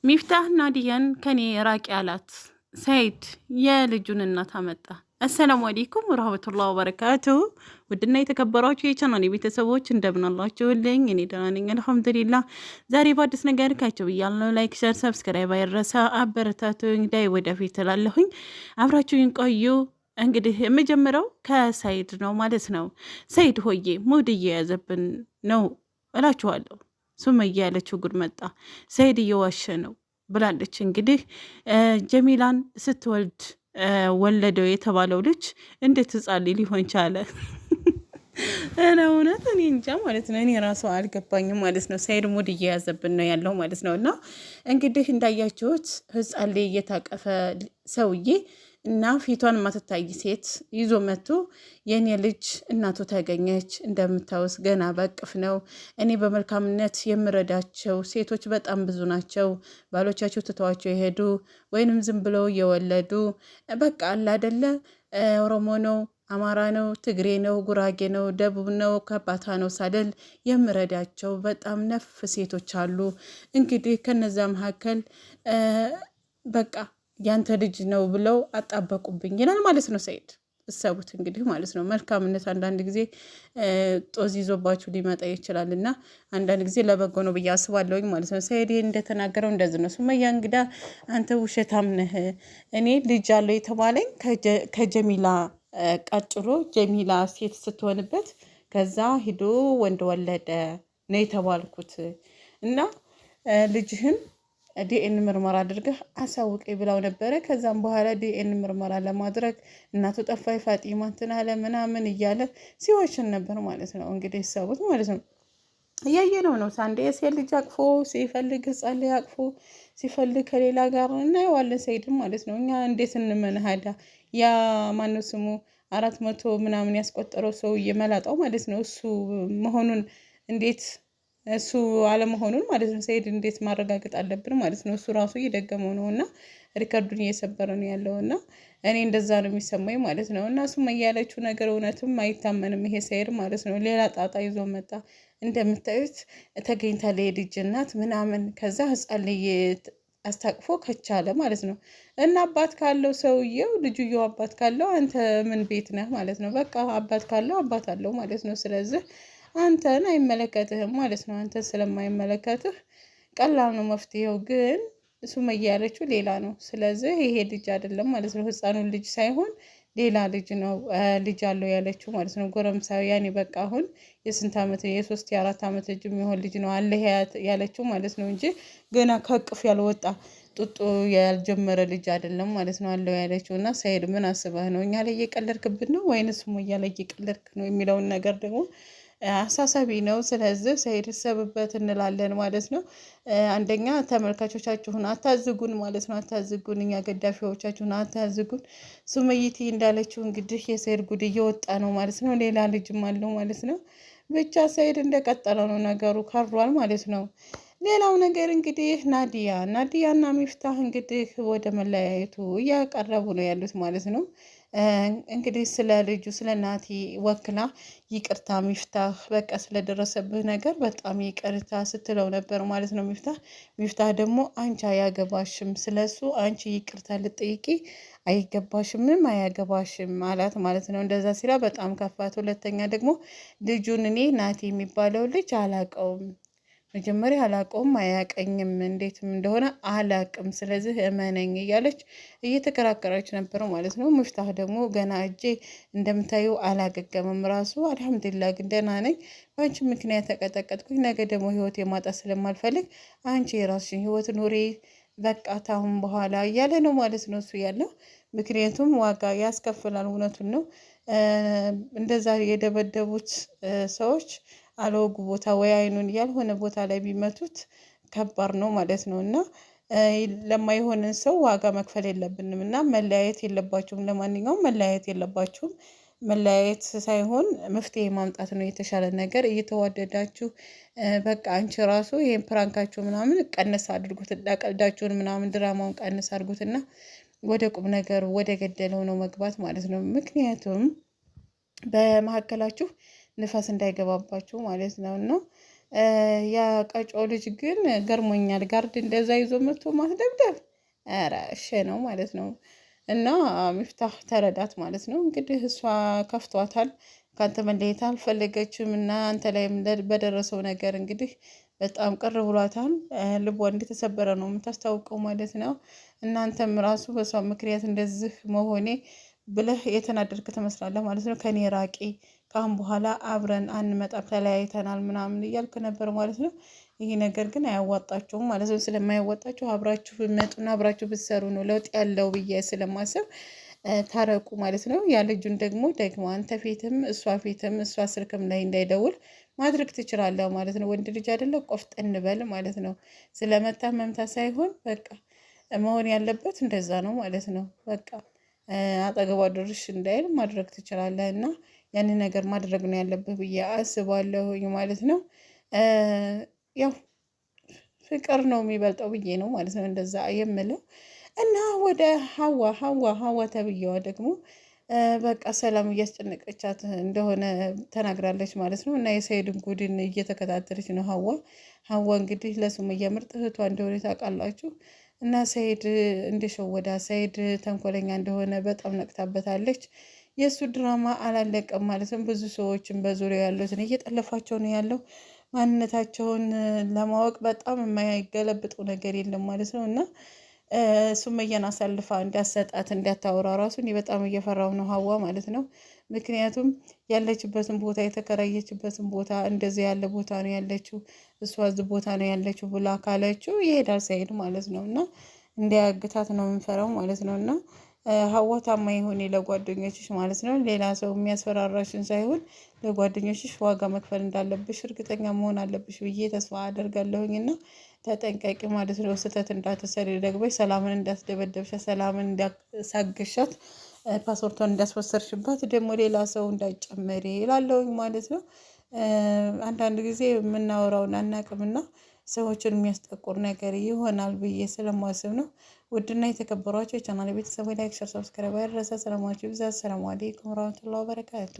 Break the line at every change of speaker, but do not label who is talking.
ሚፍታህ ናዲያን ከኔ ራቂ አላት። ሰይድ የልጁን እናት አመጣ። አሰላሙ አለይኩም ወራህመቱላሂ ወበረካቱ። ውድና የተከበራችሁ የቻናል ቤተሰቦች እንደምን አላችሁልኝ? እኔ ደህና ነኝ አልሐምዱሊላህ። ዛሬ በአዲስ ነገር ካቸው ብያለሁ። ላይክ፣ ሸር፣ ሰብስክራይብ አይረሳ። አበረታቱኝ። ዳይ ወደፊት እላለሁኝ። አብራችሁኝ ቆዩ። እንግዲህ የምጀምረው ከሰይድ ነው ማለት ነው። ሰይድ ሆዬ ሙድ እየያዘብን ነው እላችኋለሁ። ሱመያ ያለችው ጉድ መጣ። ሰይድ እየዋሸ ነው ብላለች። እንግዲህ ጀሚላን ስትወልድ ወለደው የተባለው ልጅ እንዴት ህጻን ሊሆን ቻለ? እውነት እኔ እንጃ ማለት ነው። እኔ ራሱ አልገባኝም ማለት ነው። ሰይድ ሙድ እየያዘብን ነው ያለው ማለት ነው። እና እንግዲህ እንዳያችሁት ህጻን ላይ እየታቀፈ ሰውዬ እና ፊቷን ማትታይ ሴት ይዞ መጥቶ የኔ ልጅ እናቱ ተገኘች፣ እንደምታወስ ገና በቅፍ ነው። እኔ በመልካምነት የምረዳቸው ሴቶች በጣም ብዙ ናቸው። ባሎቻቸው ትተዋቸው የሄዱ ወይንም ዝም ብለው የወለዱ በቃ አለ አይደለ፣ ኦሮሞ ነው፣ አማራ ነው፣ ትግሬ ነው፣ ጉራጌ ነው፣ ደቡብ ነው፣ ከባታ ነው ሳደል የምረዳቸው በጣም ነፍ ሴቶች አሉ። እንግዲህ ከነዛ መካከል በቃ ያንተ ልጅ ነው ብለው አጣበቁብኝ ይላል ማለት ነው ሰይድ። እሰቡት እንግዲህ ማለት ነው። መልካምነት አንዳንድ ጊዜ ጦዝ ይዞባችሁ ሊመጣ ይችላል እና አንዳንድ ጊዜ ለበጎ ነው ብዬ አስባለሁኝ ማለት ነው። ሰይድ እንደተናገረው እንደዚህ ነው። ሱመያ እንግዳ አንተ ውሸታም ነህ። እኔ ልጅ አለው የተባለኝ ከጀሚላ ቀጥሎ ጀሚላ ሴት ስትሆንበት ከዛ ሂዶ ወንድ ወለደ ነው የተባልኩት እና ልጅህን ዲኤን ምርመራ አድርገህ አሳውቀ ብላው ነበረ። ከዛም በኋላ ዲኤን ምርመራ ለማድረግ እናቱ ጠፋይ ፋጢማ እንትን አለ ምናምን እያለ ሲወሽን ነበር ማለት ነው። እንግዲህ ሰቡት ማለት ነው። እያየነው ነው። ሳንዴ የሴት ልጅ አቅፎ ሲፈልግ ህጻን ልጅ አቅፎ ሲፈልግ ከሌላ ጋር እናየዋለን ሰይድም ማለት ነው። እኛ እንዴት እንመንሃዳ ያ ማነው ስሙ 400 ምናምን ያስቆጠረው ሰው እየመላጣው ማለት ነው እሱ መሆኑን እንዴት እሱ አለመሆኑን ማለት ነው ሰይድ እንዴት ማረጋገጥ አለብን ማለት ነው። እሱ ራሱ እየደገመው ነው እና ሪከርዱን እየሰበረ ነው ያለው እና እኔ እንደዛ ነው የሚሰማኝ ማለት ነው። እና ሱመያ ያለችው ነገር እውነትም አይታመንም ይሄ ሰይድ ማለት ነው። ሌላ ጣጣ ይዞ መጣ። እንደምታዩት ተገኝታ ለልጅ እናት ምናምን ከዛ ህጻን ልጅ አስታቅፎ ከቻለ ማለት ነው። እና አባት ካለው ሰውየው ልጅየው አባት ካለው አንተ ምን ቤት ነህ ማለት ነው። በቃ አባት ካለው አባት አለው ማለት ነው። ስለዚህ አንተን አይመለከትህም ማለት ነው። አንተን ስለማይመለከትህ ቀላል ነው መፍትሄው። ግን ሱመያ ያለችው ሌላ ነው። ስለዚህ ይሄ ልጅ አይደለም ማለት ነው። ህፃኑን ልጅ ሳይሆን ሌላ ልጅ ነው ልጅ አለው ያለችው ማለት ነው። ጎረምሳዊ ያኔ በቃ አሁን የስንት ዓመት የ3 የ4 ዓመት ልጅ የሚሆን ልጅ ነው አለ ያለችው ማለት ነው እንጂ ገና ከቅፍ ያልወጣ ጡጦ ያልጀመረ ልጅ አይደለም ማለት ነው አለው ያለችው። እና ሰይድ ምን አስበህ ነው? እኛ ላይ እየቀለድክብን ነው ወይንስ ሱመያ ላይ እየቀለድክ ነው የሚለውን ነገር ደግሞ አሳሳቢ ነው። ስለዚህ ሰይድ ሰብበት እንላለን ማለት ነው። አንደኛ ተመልካቾቻችሁን አታዝጉን ማለት ነው። አታዝጉን፣ እኛ ገዳፊዎቻችሁን አታዝጉን። ሱመይቲ እንዳለችው እንግዲህ የሰይድ ጉድ እየወጣ ነው ማለት ነው። ሌላ ልጅም አለው ማለት ነው። ብቻ ሰይድ እንደቀጠለ ነው ነገሩ፣ ከሯል ማለት ነው። ሌላው ነገር እንግዲህ ናዲያና ሚፍታህ እንግዲህ ወደ መለያየቱ እያቀረቡ ነው ያሉት ማለት ነው። እንግዲህ ስለ ልጁ ስለ ናቲ ወክላ ይቅርታ ሚፍታህ በቃ ስለደረሰብህ ነገር በጣም ይቅርታ ስትለው ነበር ማለት ነው። ሚፍታህ ደግሞ አንቺ አያገባሽም፣ ስለሱ አንቺ ይቅርታ ልጠይቂ አይገባሽምም አያገባሽም አላት ማለት ነው። እንደዛ ሲላ በጣም ከፋት። ሁለተኛ ደግሞ ልጁን እኔ ናቲ የሚባለው ልጅ አላቀውም፣ መጀመሪያ አላቀውም፣ አያቀኝም፣ እንዴትም እንደሆነ አላቅም፣ ስለዚህ እመነኝ እያለች እየተከራከረች ነበር ማለት ነው። ሚፍታህ ደግሞ ገና እጄ እንደምታዩ አላገገምም ራሱ አልሐምዱሊላህ ግን ደህና ነኝ፣ በአንቺ ምክንያት ተቀጠቀጥኩኝ፣ ነገ ደግሞ ህይወት የማጣት ስለማልፈልግ አንቺ የራስሽን ህይወት ኑሪ በቃ ታሁን በኋላ እያለ ነው ማለት ነው እሱ ያለው። ምክንያቱም ዋጋ ያስከፍላል። እውነቱን ነው። እንደዛ የደበደቡት ሰዎች አለወጉ ቦታ ወይ አይኑን ያልሆነ ቦታ ላይ ቢመቱት ከባድ ነው ማለት ነው። እና ለማይሆንን ሰው ዋጋ መክፈል የለብንም እና መለያየት የለባችሁም። ለማንኛውም መለያየት የለባችሁም። መለያየት ሳይሆን መፍትሄ ማምጣት ነው የተሻለ ነገር። እየተዋደዳችሁ በቃ አንቺ ራሱ ይሄን ፕራንካችሁ ምናምን ቀነስ አድርጉት፣ ቀልዳችሁን ምናምን ድራማውን ቀነስ አድርጉትና ወደ ቁም ነገር ወደ ገደለው ነው መግባት ማለት ነው። ምክንያቱም በመካከላችሁ ንፋስ እንዳይገባባችሁ ማለት ነው። እና ያ ቀጮ ልጅ ግን ገርሞኛል። ጋርድ እንደዛ ይዞ መጥቶ ማስደብደብ ኧረ እሺ ነው ማለት ነው። እና ሚፍታህ ተረዳት ማለት ነው። እንግዲህ እሷ ከፍቷታል፣ ካንተ መለየት አልፈለገችም እና አንተ ላይም በደረሰው ነገር እንግዲህ በጣም ቅር ብሏታል። ልቧ እንደተሰበረ ነው የምታስታውቀው ማለት ነው። እናንተም ራሱ በሷ ምክንያት እንደዚህ መሆኔ ብለህ የተናደድክ ትመስላለህ ማለት ነው። ከኔ ራቂ፣ ካሁን በኋላ አብረን አንመጣም፣ ተለያይተናል ምናምን እያልክ ነበር ማለት ነው። ይሄ ነገር ግን አያዋጣቸውም ማለት ነው። ስለማያዋጣቸው አብራችሁ ብትመጡና አብራችሁ ብትሰሩ ነው ለውጥ ያለው ብዬ ስለማሰብ ታረቁ ማለት ነው። ያ ልጁን ደግሞ አንተ ፊትም እሷ ስልክም ላይ እንዳይደውል ማድረግ ትችላለህ ማለት ነው። ወንድ ልጅ አይደለ ቆፍጠን በል ማለት ነው። ስለመታ መምታ ሳይሆን በቃ መሆን ያለበት እንደዛ ነው ማለት ነው። በቃ አጠገቧ ድርሽ እንዳይል ማድረግ ትችላለህ እና ያንን ነገር ማድረግ ነው ያለብህ ብዬ አስባለሁኝ ማለት ነው። ያው ፍቅር ነው የሚበልጠው ብዬ ነው ማለት ነው እንደዛ የምለው እና ወደ ሀዋ ተብዬዋ ደግሞ በቃ ሰላም እያስጨነቀቻት እንደሆነ ተናግራለች ማለት ነው። እና የሰይድን ጉድን እየተከታተለች ነው ሀዋ እንግዲህ ለሱመያ ምርጥ እህቷ እንደሆነ ታውቃላችሁ። እና ሰይድ እንደሸወዳ ሰይድ ተንኮለኛ እንደሆነ በጣም ነቅታበታለች። የእሱ ድራማ አላለቀም ማለት ነው። ብዙ ሰዎችን በዙሪያው ያሉትን እየጠለፋቸው ነው ያለው። ማንነታቸውን ለማወቅ በጣም የማይገለብጡ ነገር የለም ማለት ነው። እና ሱመያን አሳልፋ እንዲያሰጣት እንዲያታወራ ራሱ እኔ በጣም እየፈራው ነው ሀዋ ማለት ነው። ምክንያቱም ያለችበትን ቦታ የተከራየችበትን ቦታ እንደዚህ ያለ ቦታ ነው ያለችው፣ እሷ እዚህ ቦታ ነው ያለችው ብላ ካለችው ይሄዳል ሰይድ ማለት ነው። እና እንዲያግታት ነው የምንፈራው ማለት ነው። እና ሀዋ ታማኝ ሆኔ ለጓደኞችሽ ማለት ነው። ሌላ ሰው የሚያስፈራራሽን ሳይሆን ለጓደኞችሽ ዋጋ መክፈል እንዳለብሽ እርግጠኛ መሆን አለብሽ ብዬ ተስፋ አደርጋለሁኝ። እና ተጠንቀቂ ማለት ነው። ስህተት እንዳትሰሪ ደግበሽ ሰላምን እንዳስደበደብሻ፣ ሰላምን እንዳሳገሻት፣ ፓስፖርቷን እንዳስወሰርሽባት ደግሞ ሌላ ሰው እንዳይጨመሪ ይላለሁኝ ማለት ነው። አንዳንድ ጊዜ የምናወራውን አናቅምና ሰዎችን የሚያስጠቁር ነገር ይሆናል ብዬ ስለማስብ ነው። ውድና የተከበሯቸው የቻናል ቤተሰቦች ላይክ፣ ሸር፣ ሰብስክራይብ ያደረሰ ሰላማችሁ ይብዛ። ሰላም አለይኩም ወራህመቱላሂ ወበረካቱ።